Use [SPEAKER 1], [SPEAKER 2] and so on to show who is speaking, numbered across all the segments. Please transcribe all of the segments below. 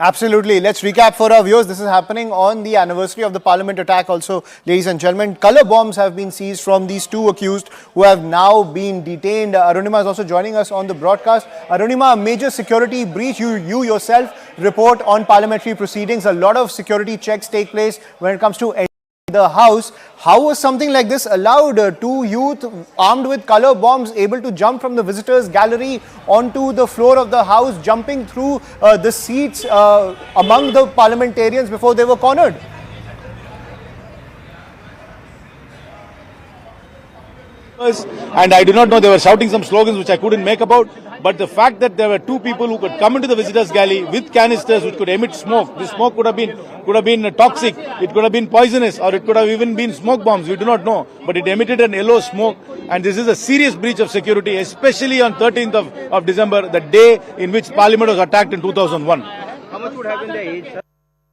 [SPEAKER 1] Absolutely. Let's recap for our viewers. This is happening on the anniversary of the Parliament attack also, ladies and gentlemen. Colour bombs have been seized from these two accused who have now been detained. Arunima is also joining us on the broadcast. Arunima, a major security breach. You yourself report on parliamentary proceedings. A lot of security checks take place when it comes to the house. How was something like this allowed? Two youth armed with colour bombs able to jump from the visitors gallery onto the floor of the house, jumping through the seats among the parliamentarians before they were cornered?
[SPEAKER 2] And I do not know, they were shouting some slogans which I couldn't make about. But the fact that there were two people who could come into the visitors' gallery with canisters which could emit smoke, this smoke could have been toxic, it could have been poisonous, or it could have even been smoke bombs. We do not know. But it emitted an yellow smoke, and this is a serious breach of security, especially on 13th of December, the day in which Parliament was attacked in 2001.
[SPEAKER 3] How much would have been the age, sir?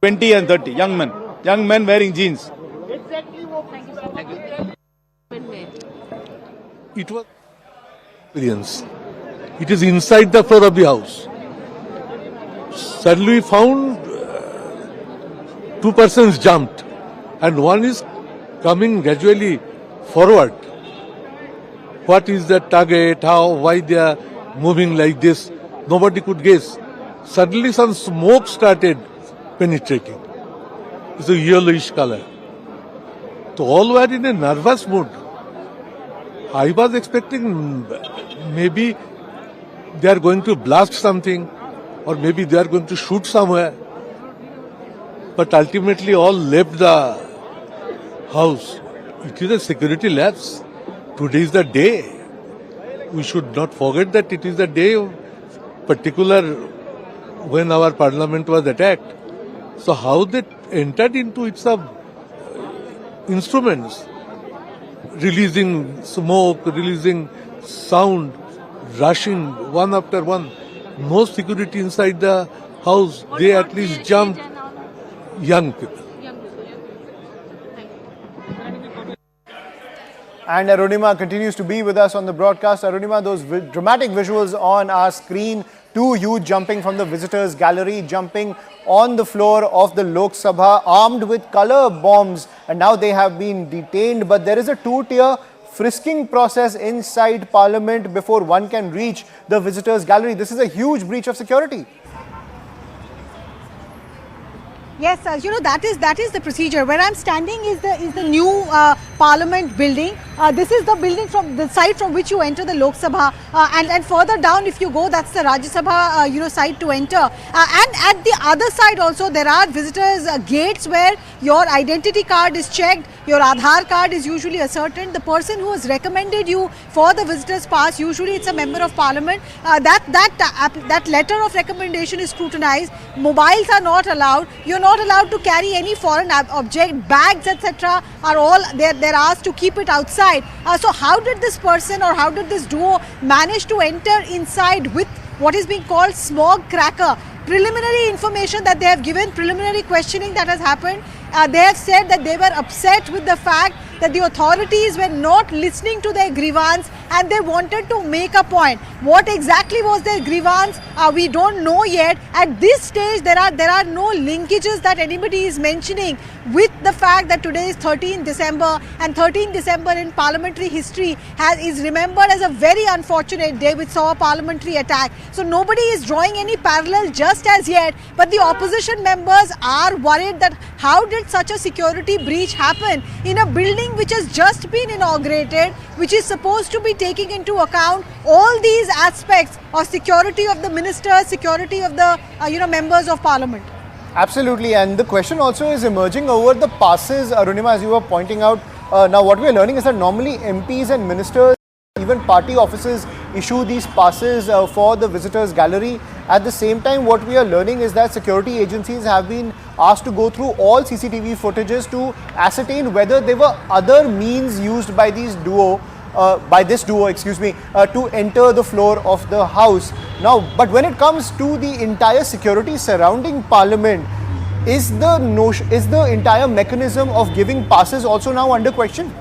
[SPEAKER 2] 20 and 30, young men wearing jeans.
[SPEAKER 4] It was experience. It is inside the floor of the house. Suddenly we found two persons jumped and one is coming gradually forward. What is the target? How? Why they are moving like this? Nobody could guess. Suddenly some smoke started penetrating. It's a yellowish color. So all were in a nervous mood. I was expecting maybe they are going to blast something or maybe they are going to shoot somewhere. But ultimately all left the house. It is a security lapse. Today is the day. We should not forget that it is the day of particular when our parliament was attacked. So how they entered into its instruments, releasing smoke, releasing sound, rushing one after one. No security inside the house. They at least jumped. Young people.
[SPEAKER 1] And Arunima continues to be with us on the broadcast. Arunima, those dramatic visuals on our screen, two youth jumping from the visitors gallery, jumping on the floor of the Lok Sabha, armed with colour bombs, and now they have been detained. But there is a two-tier frisking process inside Parliament before one can reach the visitors gallery. This is a huge breach of security.
[SPEAKER 5] Yes, that is the procedure. Where I'm standing is the new Parliament building. This is the building from the side from which you enter the Lok Sabha, and further down if you go, that's the Rajya Sabha side to enter. And at the other side also there are visitors gates where your identity card is checked, your Aadhaar card is usually ascertained. The person who has recommended you for the visitors pass, usually it's a member of Parliament. That letter of recommendation is scrutinized. Mobiles are not allowed. You're not allowed to carry any foreign object, bags, etc. are all they're asked to keep it outside. So how did this person or how did this duo manage to enter inside with what is being called smog cracker? Preliminary information that they have given, preliminary questioning that has happened, they have said that they were upset with the fact that the authorities were not listening to their grievance and they wanted to make a point. What exactly was their grievance? We don't know yet. At this stage, there are no linkages that anybody is mentioning with the fact that today is 13th December, and 13th December in parliamentary history is remembered as a very unfortunate day which saw a parliamentary attack. So nobody is drawing any parallel just as yet, but the opposition members are worried that how did such a security breach happen in a building which has just been inaugurated, which is supposed to be taking into account all these aspects of security of the ministers, security of the members of parliament.
[SPEAKER 1] Absolutely, and the question also is emerging over the passes, Arunima, as you were pointing out. Now what we are learning is that normally MPs and ministers, even party offices, issue these passes for the visitors gallery. At the same time, what we are learning is that security agencies have been asked to go through all CCTV footages to ascertain whether there were other means used by this duo, to enter the floor of the house. Now, but when it comes to the entire security surrounding Parliament, is the entire mechanism of giving passes also now under question?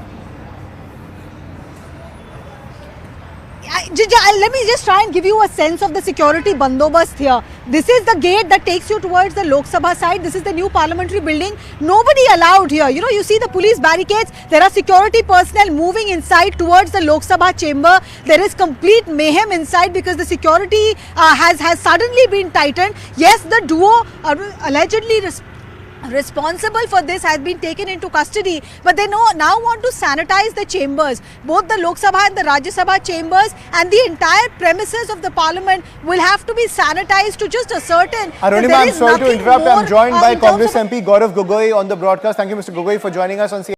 [SPEAKER 5] Let me just try and give you a sense of the security bandobast here. This is the gate that takes you towards the Lok Sabha side. This is the new parliamentary building. Nobody allowed here. You know, you see the police barricades. There are security personnel moving inside towards the Lok Sabha chamber. There is complete mayhem inside because the security has suddenly been tightened. Yes, the duo allegedly responsible for this has been taken into custody, but they now want to sanitize the chambers, both the Lok Sabha and the Rajya Sabha chambers, and the entire premises of the parliament will have to be sanitized to just ascertain.
[SPEAKER 1] Arunima, I'm sorry to interrupt. I'm joined by Congress MP Gaurav Gogoi on the broadcast. Thank you, Mr. Gogoi, for joining us on